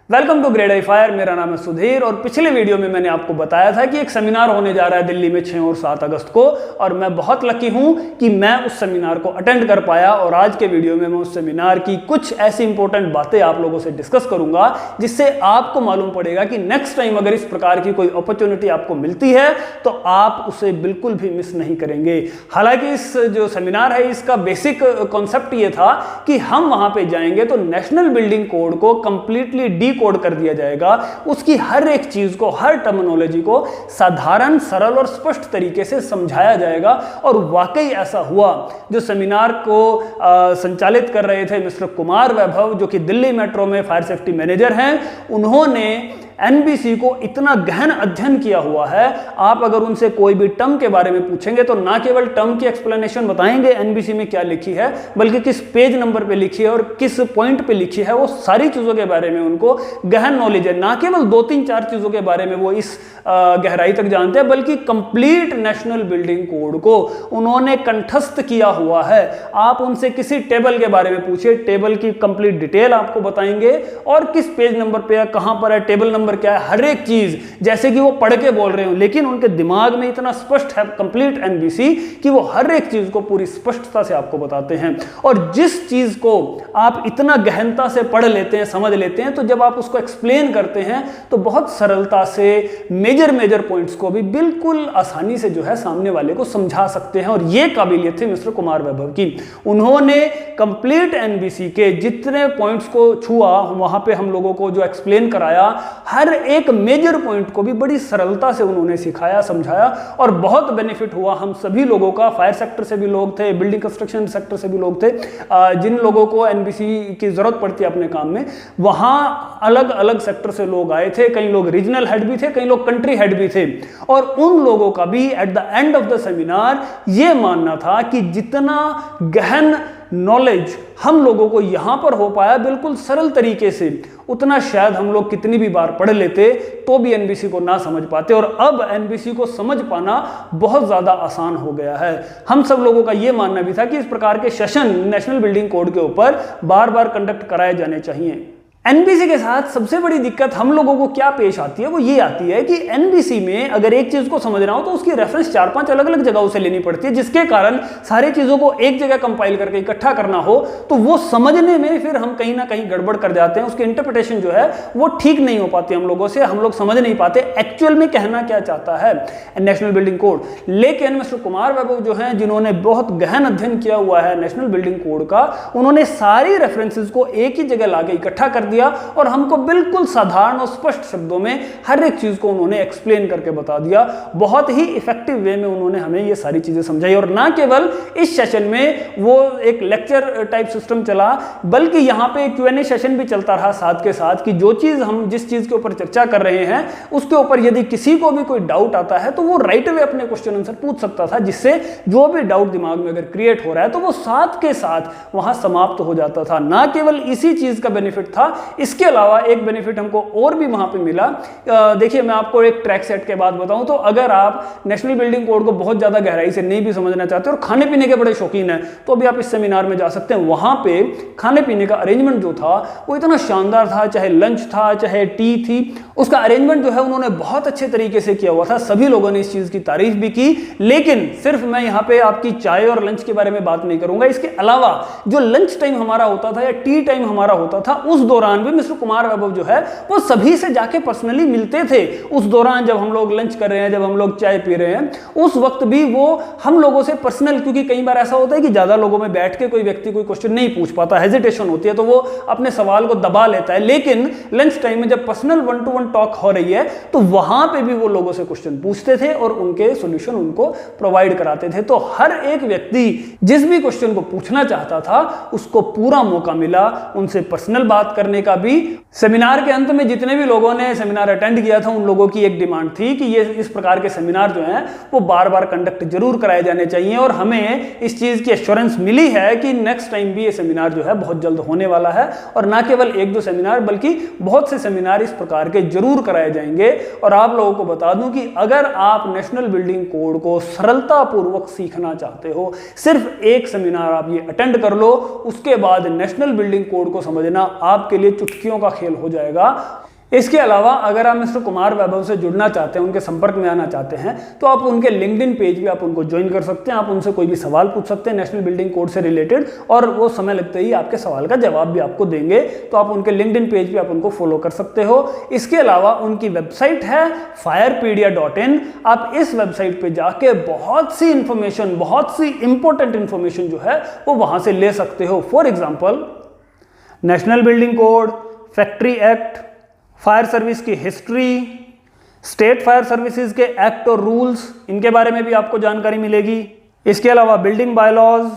Welcome to grade fire. मेरा नाम है सुधीर और पिछले वीडियो में मैंने आपको बताया था कि एक सेमिनार होने जा रहा है दिल्ली में 6 और 7 अगस्त को, और मैं बहुत लकी हूं कि मैं उस सेमिनार को अटेंड कर पाया। और आज के वीडियो में मैं उस सेमिनार की कुछ ऐसी इंपॉर्टेंट बातें आप लोगों से डिस्कस करूंगा जिससे आपको मालूम पड़ेगा कि नेक्स्ट टाइम अगर इस प्रकार की कोई अपॉर्चुनिटी आपको मिलती है तो आप उसे बिल्कुल भी मिस नहीं करेंगे। हालांकि इस जो सेमिनार है इसका बेसिक कॉन्सेप्ट ये था कि हम वहां पे जाएंगे तो नेशनल बिल्डिंग कोड को कंप्लीटली कोड कर दिया जाएगा, उसकी हर एक चीज को, हर टर्मिनोलॉजी को साधारण, सरल और स्पष्ट तरीके से समझाया जाएगा। और वाकई ऐसा हुआ। जो सेमिनार को संचालित कर रहे थे मिस्टर कुमार वैभव, जो कि दिल्ली मेट्रो में फायर सेफ्टी मैनेजर हैं, उन्होंने एनबीसी को इतना गहन अध्ययन किया हुआ है। आप अगर उनसे कोई भी टर्म के बारे में पूछेंगे तो ना केवल टर्म की एक्सप्लेनेशन बताएंगे एनबीसी में क्या लिखी है, बल्कि किस पेज नंबर पे लिखी है और किस पॉइंट पे लिखी है, वो सारी चीजों के बारे में उनको गहन नॉलेज है। ना केवल 2-3-4 चीजों के बारे में वो इस गहराई तक जानते हैं, बल्कि कंप्लीट नेशनल बिल्डिंग कोड को उन्होंने कंठस्थ किया हुआ है। आप उनसे किसी टेबल के बारे में पूछिए, टेबल की कंप्लीट डिटेल आपको बताएंगे और किस पेज नंबर पे है, कहां पर है, टेबल नंबर क्या है, हर एक चीज जैसे कि वो पढ़ के बोल रहे हो, लेकिन उनके दिमाग में इतना स्पष्ट है कंप्लीट एनबीसी कि वो हर एक चीज को पूरी स्पष्टता से आपको बताते हैं। और जिस चीज को आप इतना गहनता से पढ़ लेते हैं, समझ लेते हैं, तो जब आप उसको एक्सप्लेन करते हैं तो बहुत सरलता से मेजर पॉइंट्स को भी बिल्कुल आसानी से जो है सामने वाले को समझा सकते हैं। और ये काबिलियत थी मिस्टर कुमार वैभव की। उन्होंने कंप्लीट एनबीसी के जितने पॉइंट्स को छुआ, वहां पे हम लोगों को जो एक्सप्लेन कराया, हर एक मेजर पॉइंट को भी बड़ी सरलता से उन्होंने सिखाया, समझाया और बहुत बेनिफिट हुआ हम सभी लोगों का। फायर सेक्टर से भी लोग थे, बिल्डिंग कंस्ट्रक्शन सेक्टर से भी लोग थे, जिन लोगों को एनबीसी की जरूरत पड़ती है अपने काम में, वहां अलग अलग सेक्टर से लोग आए थे। कई लोग रीजनल हेड भी थे, कई लोग कंट्री हेड भी थे। और उन लोगों का भी at the end of the seminar यह मानना था कि जितना गहन नॉलेज हम लोगों को यहां पर हो पाया बिल्कुल सरल तरीके से, उतना शायद हम लोग कितनी भी बार पढ़ लेते तो भी एनबीसी को ना समझ पाते। और अब एनबीसी को समझ पाना बहुत ज्यादा आसान हो गया है। हम सब लोगों का यह मानना भी था कि इस प्रकार के सेशन नेशनल बिल्डिंग कोड के ऊपर बार बार कंडक्ट कराए जाने चाहिए। एनबीसी के साथ सबसे बड़ी दिक्कत हम लोगों को क्या पेश आती है, वो ये आती है कि एनबीसी में अगर एक चीज को समझना हो तो उसकी रेफरेंस 4-5 अलग अलग जगहों से लेनी पड़ती है, जिसके कारण सारी चीजों को एक जगह कंपाइल करके इकट्ठा करना हो तो वो समझने में फिर हम कहीं ना कहीं गड़बड़ कर जाते हैं। उसकी इंटरप्रिटेशन जो है वो ठीक नहीं हो पाती हम लोगों से, हम लोग समझ नहीं पाते एक्चुअल में कहना क्या चाहता है नेशनल बिल्डिंग कोड। लेकिन मिस्टर कुमार वैभव जो है, जिन्होंने बहुत गहन अध्ययन किया हुआ है नेशनल बिल्डिंग कोड का, उन्होंने सारी रेफरेंसेस को एक ही जगह लाके इकट्ठा कर दिया और हमको बिल्कुल साधारण और स्पष्ट शब्दों में हर एक चीज को उन्होंने एक्सप्लेन करके बता दिया। बहुत ही इफेक्टिव वे में उन्होंने हमें ये सारी चीजें समझाई। और ना केवल इस सेशन में वो एक लेक्चर टाइप सिस्टम चला, बल्कि यहाँ पे Q&A सेशन भी चलता रहा साथ के साथ, कि जो चीज हम जिस चीज के ऊपर चर्चा कर रहे हैं उसके ऊपर यदि किसी को भी कोई डाउट आता है तो वो राइट वे अपने क्वेश्चन आंसर पूछ सकता था, जिससे जो भी डाउट दिमाग में अगर क्रिएट हो रहा है तो वो साथ के साथ वहां समाप्त हो जाता था। ना केवल इसी चीज का बेनिफिट था, इसके अलावा एक बेनिफिट हमको और भी वहां पे मिला। देखिए, मैं आपको एक ट्रैक सेट के बाद बताऊं तो अगर आप नेशनल बिल्डिंग कोड को बहुत ज्यादा गहराई से नहीं भी समझना चाहते और खाने पीने के बड़े शौकीन हैं तो भी आप इस सेमिनार में जा सकते हैं। वहां पे खाने पीने का अरेंजमेंट जो था वो इतना शानदार था, चाहे लंच था चाहे टी थी, उसका अरेंजमेंट जो है उन्होंने बहुत अच्छे तरीके से किया हुआ था। सभी लोगों ने इस चीज की तारीफ भी की। लेकिन सिर्फ मैं यहाँ पे आपकी चाय और लंच के बारे में बात नहीं करूंगा, इसके अलावा जो लंच टाइम हमारा होता था या टी टाइम हमारा होता था, उस दौरान भी मिस्टर कुमार वैभव जो है वो सभी से जाके पर्सनली मिलते थे। उस दौरान जब हम लोग लंच कर रहे हैं, जब हम लोग चाय पी रहे हैं, उस वक्त भी वो हम लोगों से पर्सनल, क्योंकि कई बार ऐसा होता है कि ज्यादा लोगों में बैठ के कोई व्यक्ति कोई क्वेश्चन नहीं पूछ पाता, हेजिटेशन होती है, तो वो अपने सवाल को दबा लेता है। लेकिन लंच टाइम में जब पर्सनल 1-to-1 टॉक हो रही है तो वहां पे भी वो लोगों से क्वेश्चन पूछते थे और उनके सॉल्यूशन उनको प्रोवाइड कराते थे। तो हर एक व्यक्ति जिस भी क्वेश्चन को पूछना चाहता था उसको पूरा मौका मिला उनसे पर्सनल बात करने का भी। सेमिनार के अंत में जितने भी लोगों ने सेमिनार अटेंड किया था उन लोगों की एक डिमांड थी कि ये इस प्रकार के सेमिनार जो हैं वो बार बार कंडक्ट जरूर कराए जाने चाहिए। और हमें इस चीज की एश्योरेंस मिली है कि नेक्स्ट टाइम भी ये सेमिनार जो है बहुत जल्द होने वाला है। और ना केवल 1-2 सेमिनार बल्कि बहुत से सेमिनार इस प्रकार के जरूर कराए जाएंगे। और आप लोगों को बता दूं कि अगर आप नेशनल बिल्डिंग कोड को सरलता पूर्वक सीखना चाहते हो, सिर्फ एक सेमिनार आप ये अटेंड कर लो, उसके बाद नेशनल बिल्डिंग कोड को समझना आपके लिए ये चुटकियों का खेल हो जाएगा। इसके अलावा अगर आप मिस्टर कुमार वैभव से जुड़ना चाहते हैं, उनके संपर्क में आना चाहते हैं, तो आप उनके लिंक्डइन पेज भी आप उनको ज्वाइन कर सकते हैं। आप उनसे कोई भी सवाल पूछ सकते हैं नेशनल बिल्डिंग कोड से रिलेटेड, और वो समय लगते ही आपके सवाल का जवाब भी आपको देंगे। तो आप उनके लिंक्डइन पेज भी आप उनको फॉलो कर सकते हो। इसके अलावा उनकी वेबसाइट है firepedia.in। आप इस वेबसाइट पे जाके बहुत सी इंफॉर्मेशन, बहुत सी इंपॉर्टेंट इंफॉर्मेशन जो है वो वहां से ले सकते हो। For example national building code, factory act, fire service की हिस्ट्री, स्टेट फायर सर्विसेज के एक्ट और रूल्स, इनके बारे में भी आपको जानकारी मिलेगी। इसके अलावा बिल्डिंग बायलॉज,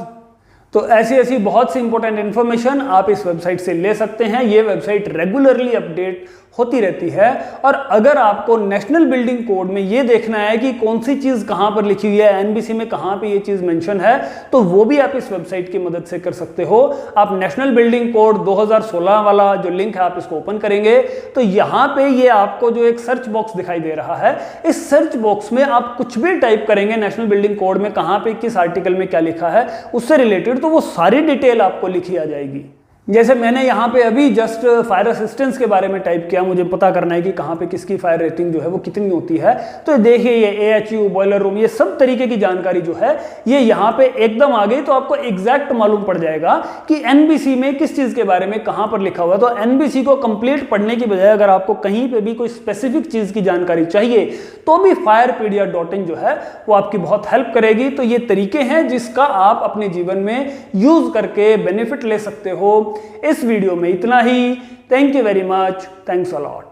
तो ऐसी बहुत सी इंपॉर्टेंट इंफॉर्मेशन आप इस वेबसाइट से ले सकते हैं। ये वेबसाइट रेगुलरली अपडेट होती रहती है। और अगर आपको नेशनल बिल्डिंग कोड में ये देखना है कि कौन सी चीज़ कहाँ पर लिखी हुई है, एनबीसी में कहाँ पे ये चीज़ मेंशन है, तो वो भी आप इस वेबसाइट की मदद से कर सकते हो। आप नेशनल बिल्डिंग कोड 2016 वाला जो लिंक है आप इसको ओपन करेंगे तो यहाँ पे ये आपको जो एक सर्च बॉक्स दिखाई दे रहा है, इस सर्च बॉक्स में आप कुछ भी टाइप करेंगे नेशनल बिल्डिंग कोड में कहाँ पे किस आर्टिकल में क्या लिखा है उससे रिलेटेड, तो वो सारी डिटेल आपको लिखी आ जाएगी। जैसे मैंने यहाँ पे अभी जस्ट फायर असिस्टेंस के बारे में टाइप किया, मुझे पता करना है कि कहाँ पे किसकी फायर रेटिंग जो है वो कितनी होती है। तो देखिए ये AHU, बॉयलर रूम, ये सब तरीके की जानकारी जो है ये यहाँ पे एकदम आ गई। तो आपको एग्जैक्ट मालूम पड़ जाएगा कि NBC में किस चीज़ के बारे में कहाँ पर लिखा हुआ है। तो NBC को कंप्लीट पढ़ने की बजाय अगर आपको कहीं पर भी कोई स्पेसिफिक चीज़ की जानकारी चाहिए तो भी firepedia.in जो है वो आपकी बहुत हेल्प करेगी। तो ये तरीके हैं जिसका आप अपने जीवन में यूज करके बेनिफिट ले सकते हो। इस वीडियो में इतना ही। Thank you very much. Thanks a lot.